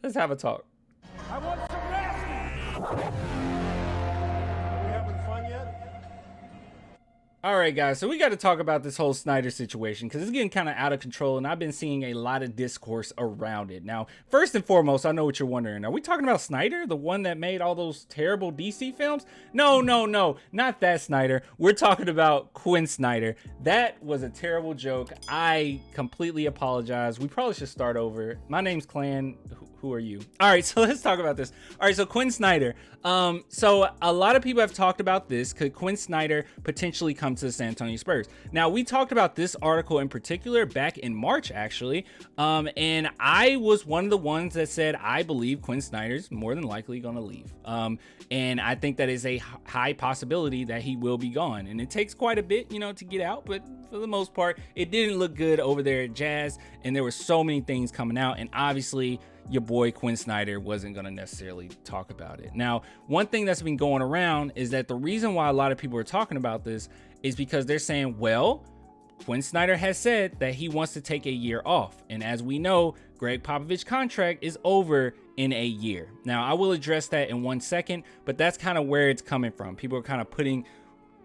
Let's have a talk. I want some nasty. Are we having fun yet? All right, guys, so we got to talk about this whole Snyder situation because it's getting kind of out of control, and I've been seeing a lot of discourse around it. Now, first and foremost, I know what you're wondering. Are we talking about Snyder, the one that made all those terrible DC films? No, not that Snyder. We're talking about Quin Snyder. That was a terrible joke. I completely apologize. We probably should start over. My name's Clan. Who are you? All right, so let's talk about this. All right, so Quin Snyder. So a lot of people have talked about this. Could Quin Snyder potentially come to the San Antonio Spurs? Now, we talked about this article in particular back in March, actually. And I was one of the ones that said, I believe Quin Snyder's more than likely going to leave. And I think that is a high possibility that he will be gone. And it takes quite a bit, to get out. But for the most part, it didn't look good over there at Jazz. And there were so many things coming out. And obviously, your boy Quin Snyder wasn't going to necessarily talk about it. Now, one thing that's been going around is that the reason why a lot of people are talking about this is because they're saying, well, Quin Snyder has said that he wants to take a year off. And as we know, Greg Popovich's contract is over in a year. Now, I will address that in 1 second, but that's kind of where it's coming from. People are kind of putting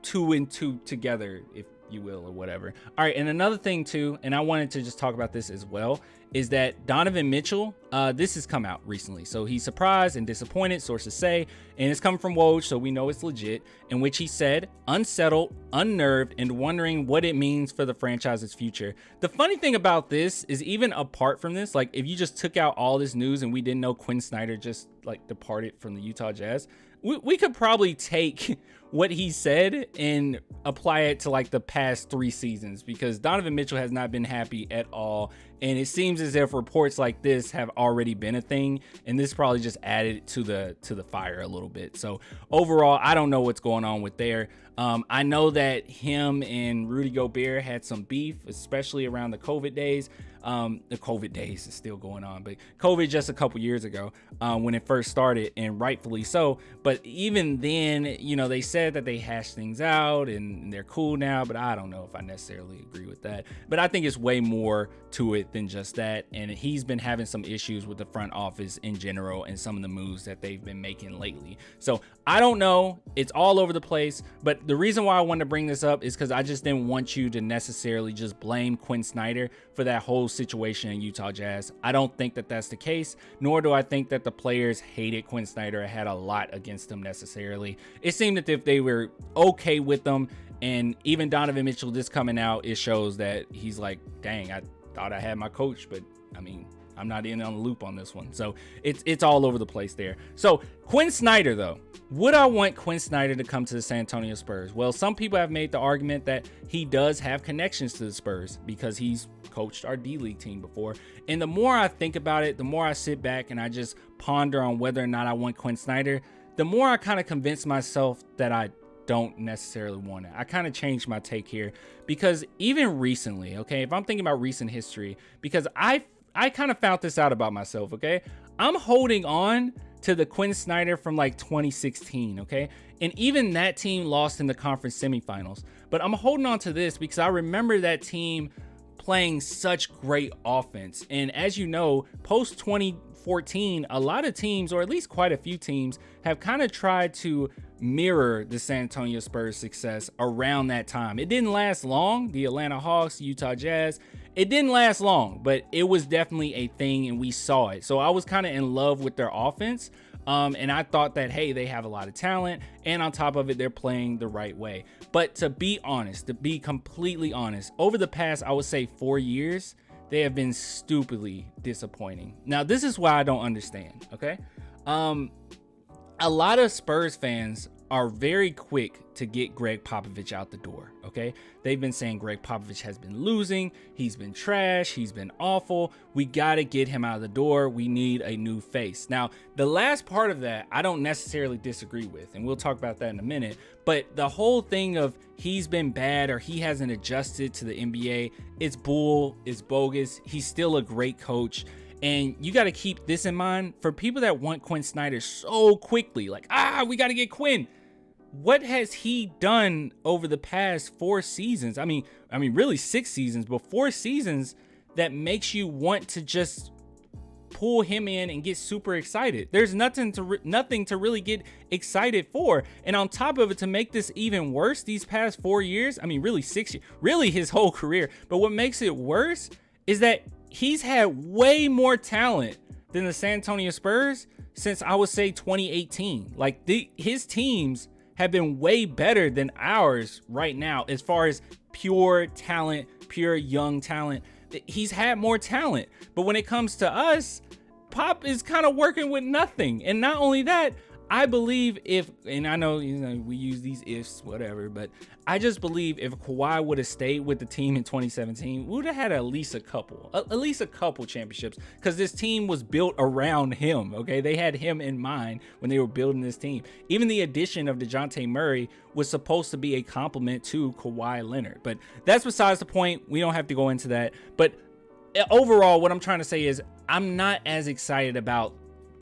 two and two together, if you will, or whatever. All right, and another thing too, and I wanted to just talk about this as well, is that Donovan Mitchell, this has come out recently. So he's surprised and disappointed, sources say, and it's coming from Woj, so we know it's legit, in which he said, unsettled, unnerved, and wondering what it means for the franchise's future. The funny thing about this is, even apart from this, like if you just took out all this news and we didn't know Quin Snyder just like departed from the Utah Jazz, we could probably take what he said and apply it to like the past 3 seasons, because Donovan Mitchell has not been happy at all. And it seems as if reports like this have already been a thing, and this probably just added to the fire a little bit. So overall, I don't know what's going on with there. I know that him and Rudy Gobert had some beef, especially around the COVID days. The COVID days is still going on, but COVID just a couple years ago when it first started, and rightfully so. But even then, they said that they hashed things out and they're cool now, but I don't know if I necessarily agree with that. But I think it's way more to it than just that. And he's been having some issues with the front office in general and some of the moves that they've been making lately. So I don't know. It's all over the place. But the reason why I wanted to bring this up is because I just didn't want you to necessarily just blame Quin Snyder for that whole situation in Utah Jazz. I don't think that that's the case, nor do I think that the players hated Quin Snyder or had a lot against him necessarily. It seemed that if they were okay with them, and even Donovan Mitchell just coming out, it shows that he's like, dang, I thought I had my coach, but I mean, I'm not in on the loop on this one. So it's all over the place there. So Quin Snyder, though, would I want Quin Snyder to come to the San Antonio Spurs? Well, some people have made the argument that he does have connections to the Spurs because he's coached our D-League team before. And the more I think about it, the more I sit back and I just ponder on whether or not I want Quin Snyder, the more I kind of convince myself that I don't necessarily want it. I kind of changed my take here because even recently, okay, if I'm thinking about recent history, because I kind of found this out about myself, okay? I'm holding on to the Quin Snyder from like 2016, okay? And even that team lost in the conference semifinals. But I'm holding on to this because I remember that team playing such great offense. And as you know, post 2014, a lot of teams, or at least quite a few teams, have kind of tried to mirror the San Antonio Spurs success around that time. It didn't last long. The Atlanta Hawks, Utah Jazz, it didn't last long, but it was definitely a thing and we saw it. So I was kind of in love with their offense. And I thought that, hey, they have a lot of talent, and on top of it, they're playing the right way. But to be honest, to be completely honest, over the past, I would say 4 years, they have been stupidly disappointing. Now, this is why I don't understand, okay? A lot of Spurs fans are very quick to get Greg Popovich out the door, okay? They've been saying Greg Popovich has been losing, he's been trash, he's been awful. We got to get him out of the door. We need a new face. Now, the last part of that, I don't necessarily disagree with, and we'll talk about that in a minute, but the whole thing of he's been bad or he hasn't adjusted to the NBA, it's bull, it's bogus. He's still a great coach. And you got to keep this in mind for people that want Quin Snyder so quickly, like, we got to get Quin. What has he done over the past 4 seasons? I mean, really 6 seasons, but 4 seasons that makes you want to just pull him in and get super excited. There's nothing to really get excited for. And on top of it, to make this even worse, these past 4 years, I mean, really 6 years, really his whole career. But what makes it worse is that he's had way more talent than the San Antonio Spurs since, I would say, 2018. Like, his teams have been way better than ours right now as far as pure talent, pure young talent. He's had more talent. But when it comes to us, Pop is kind of working with nothing. And not only that, I believe and I know, we use these ifs, whatever, but I just believe if Kawhi would have stayed with the team in 2017, we would have had at least a couple championships, because this team was built around him. Okay, they had him in mind when they were building this team. Even the addition of DeJounte Murray was supposed to be a compliment to Kawhi Leonard, but that's besides the point. We don't have to go into that. But overall, what I'm trying to say is I'm not as excited about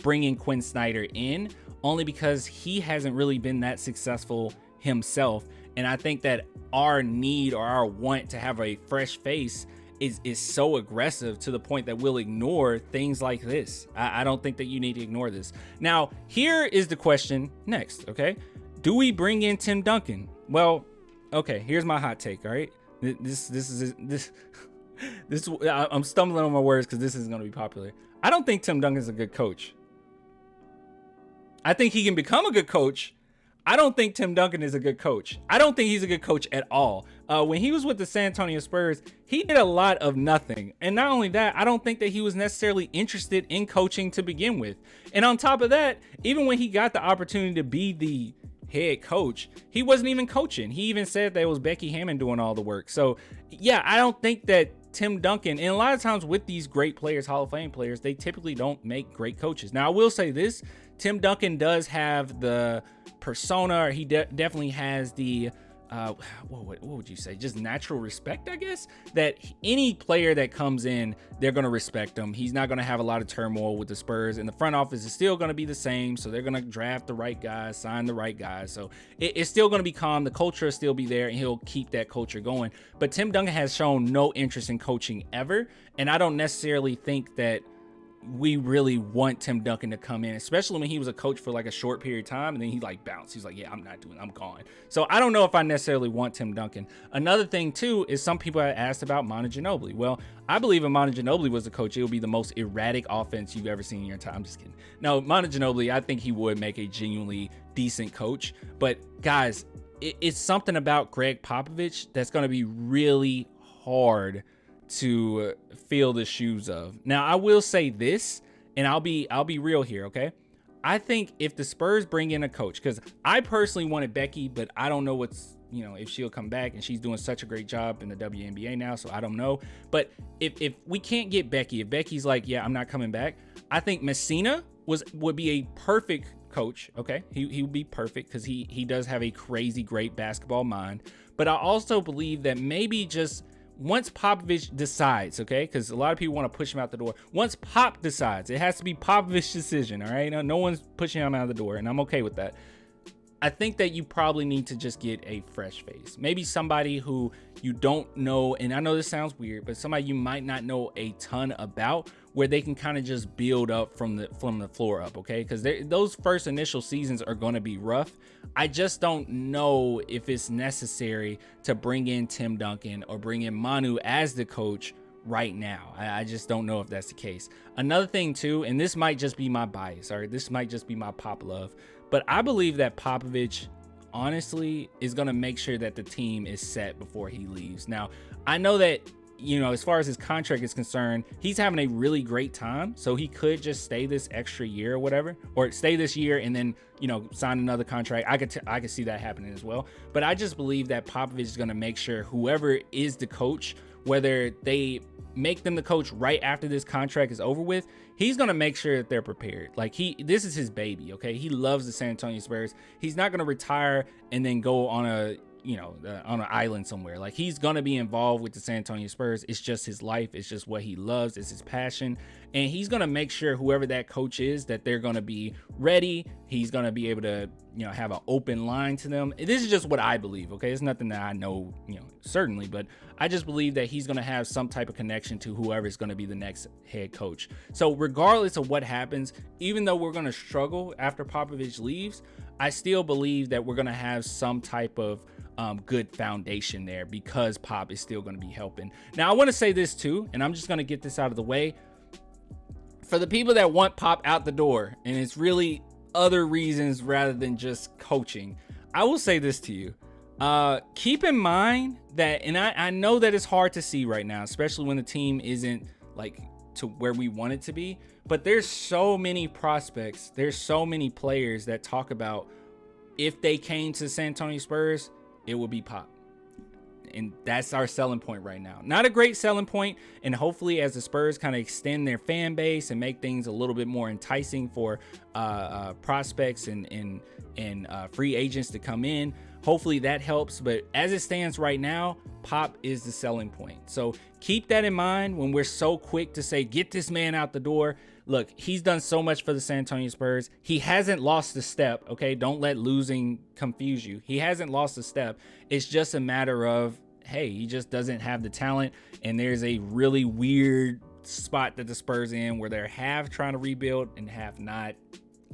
bringing Quin Snyder in, only because he hasn't really been that successful himself. And I think that our need or our want to have a fresh face is so aggressive to the point that we'll ignore things like this. I don't think that you need to ignore this. Now, here is the question next, okay? Do we bring in Tim Duncan? Well, okay, here's my hot take, all right? I'm stumbling on my words because this isn't going to be popular. I don't think Tim Duncan's a good coach. I think he can become a good coach. I don't think Tim Duncan is a good coach. I don't think he's a good coach at all. When he was with the San Antonio Spurs, he did a lot of nothing. And not only that, I don't think that he was necessarily interested in coaching to begin with. And on top of that, even when he got the opportunity to be the head coach, he wasn't even coaching. He even said that it was Becky Hammon doing all the work. So yeah, I don't think that Tim Duncan, and a lot of times with these great players, Hall of Fame players, they typically don't make great coaches. Now, I will say this, Tim Duncan does have the persona, or he definitely has the, what would you say? Just natural respect, I guess, that any player that comes in, they're going to respect him. He's not going to have a lot of turmoil with the Spurs, and the front office is still going to be the same. So they're going to draft the right guys, sign the right guys. So it's still going to be calm. The culture will still be there, and he'll keep that culture going. But Tim Duncan has shown no interest in coaching ever. And I don't necessarily think that we really want Tim Duncan to come in, especially when he was a coach for like a short period of time, and then he like bounced. He's like, yeah, I'm gone. So I don't know if I necessarily want Tim Duncan. Another thing too is some people have asked about Manu Ginobili. Well, I believe if Manu Ginobili was the coach, it would be the most erratic offense you've ever seen in your time. I'm just kidding. No, Manu Ginobili, I think he would make a genuinely decent coach. But guys, it's something about Greg Popovich that's going to be really hard to fill the shoes of. Now, I will say this, and I'll be real here, okay? I think if the Spurs bring in a coach, because I personally wanted Becky, but I don't know if she'll come back, and she's doing such a great job in the WNBA now, so I don't know. But if we can't get Becky, if Becky's like, yeah, I'm not coming back, I think Messina would be a perfect coach, okay? He would be perfect because he does have a crazy great basketball mind. But I also believe that maybe just once Popovich decides, okay, because a lot of people want to push him out the door. Once Pop decides, it has to be Popovich's decision, all right? No one's pushing him out of the door, and I'm okay with that. I think that you probably need to just get a fresh face. Maybe somebody who you don't know, and I know this sounds weird, but somebody you might not know a ton about, where they can kind of just build up from the floor up, okay? Because those first initial seasons are going to be rough. I just don't know if it's necessary to bring in Tim Duncan or bring in Manu as the coach right now. I just don't know if that's the case. Another thing too, and this might just be my bias, all right? This might just be my Pop love, but I believe that Popovich honestly is going to make sure that the team is set before he leaves. Now, I know that, as far as his contract is concerned, he's having a really great time. So he could just stay this extra year or whatever, or stay this year and then, sign another contract. I could see that happening as well. But I just believe that Popovich is going to make sure whoever is the coach, whether they make them the coach right after this contract is over with, he's going to make sure that they're prepared. Like this is his baby. Okay. He loves the San Antonio Spurs. He's not going to retire and then go on on an island somewhere. Like, he's going to be involved with the San Antonio Spurs. It's just his life. It's just what he loves. It's his passion. And he's going to make sure whoever that coach is, that they're going to be ready. He's going to be able to, have an open line to them. This is just what I believe, okay? It's nothing that I know, certainly, but I just believe that he's going to have some type of connection to whoever is going to be the next head coach. So regardless of what happens, even though we're going to struggle after Popovich leaves, I still believe that we're going to have some type of good foundation there because Pop is still going to be helping. Now, I want to say this too, and I'm just going to get this out of the way. For the people that want Pop out the door, and it's really other reasons rather than just coaching, I will say this to you. Keep in mind that, and I know that it's hard to see right now, especially when the team isn't like to where we want it to be, but there's so many prospects, there's so many players that talk about if they came to San Antonio Spurs, it would be Pop. And that's our selling point right now. Not a great selling point, and hopefully as the Spurs kind of extend their fan base and make things a little bit more enticing for prospects and free agents to come in, hopefully that helps. But as it stands right now, Pop is the selling point. So keep that in mind when we're so quick to say, get this man out the door. Look, he's done so much for the San Antonio Spurs. He hasn't lost a step, okay? Don't let losing confuse you. He hasn't lost a step. It's just a matter of, hey, he just doesn't have the talent, and there's a really weird spot that the Spurs in where they're half trying to rebuild and half not.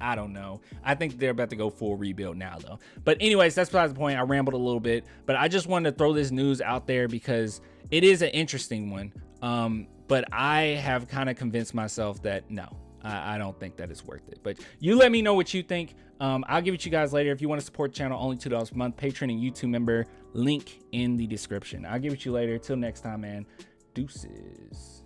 I don't know. I think they're about to go full rebuild now, though. But anyways, that's besides the point. I rambled a little bit, but I just wanted to throw this news out there because it is an interesting one. But I have kind of convinced myself that no, I don't think that it's worth it. But you let me know what you think. I'll give it to you guys later. If you want to support the channel, only $2 a month. Patreon and YouTube member, link in the description. I'll give it to you later. Till next time, man. Deuces.